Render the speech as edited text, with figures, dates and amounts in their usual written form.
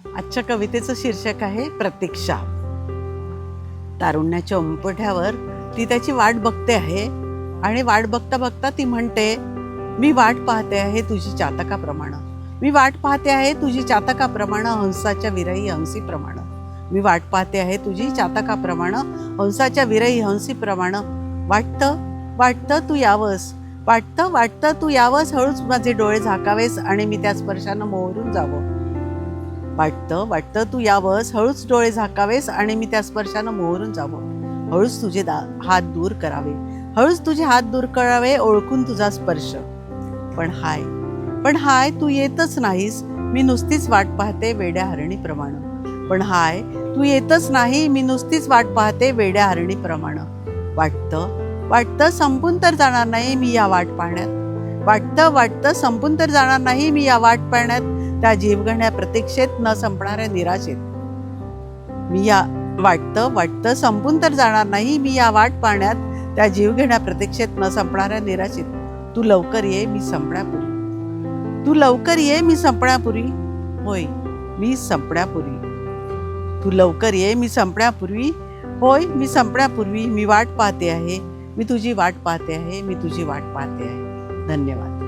आजच्या कवितेचं शीर्षक आहे प्रतीक्षा. तारुण्याच्या उंबरठ्यावर ती त्याची वाट बघते आहे आणि वाट बघता बघता ती म्हणते, मी वाट पाहते आहे तुझी चातकाप्रमाणे, मी वाट पाहते आहे तुझी चातकाप्रमाणे, हंसाच्या विरही हंसीप्रमाणे, मी वाट पाहते आहे तुझी चातकाप्रमाणे, हंसाच्या विरही हंसीप्रमाणे. वाटतं वाटतं तू यावंस, वाटतं वाटतं तू यावंस, हळूच माझे डोळे झाकावेस आणि मी त्या स्पर्शानं मोहरून जावं. वाटतं वाटतं तू यावंस, हळूच डोळे झाकावेस आणि मी त्या स्पर्शानं मोहरून जावं. हळूच तुझे हात दूर करावे, हळूच तुझे हात दूर करावे, ओळखून तुझा स्पर्श. पण हाय तू येतच नाहीस, मी नुसतीच वाट पाहते वेड्या हरणीप्रमाणे. पण हाय तू येतच नाही, मी नुसतीच वाट पाहते वेड्या हरणीप्रमाणे. वाटतं वाटतं संपून तर जाणार नाही मी या वाट पाहण्यात, वाटतं वाटतं संपून तर जाणार नाही मी या वाट पाहण्यात, त्या जीवघेण्या प्रतीक्षेत न संपणाऱ्या निराशेत. वाटतं वाटतं संपून तर जाणार नाही मी या वाट पाहण्यात, त्या जीवघेण्या प्रतीक्षेत न संपणाऱ्या निराशेत. तू लवकर ये मी संपण्यापूर्वी, तू लवकर ये मी संपण्यापूर्वी, होय मी संपण्यापूर्वी. तू लवकर ये मी संपण्यापूर्वी, होय मी संपण्यापूर्वी. मी वाट पाहते आहे, मी तुझी वाट पाहते आहे, मी तुझी वाट पाहते आहे. धन्यवाद.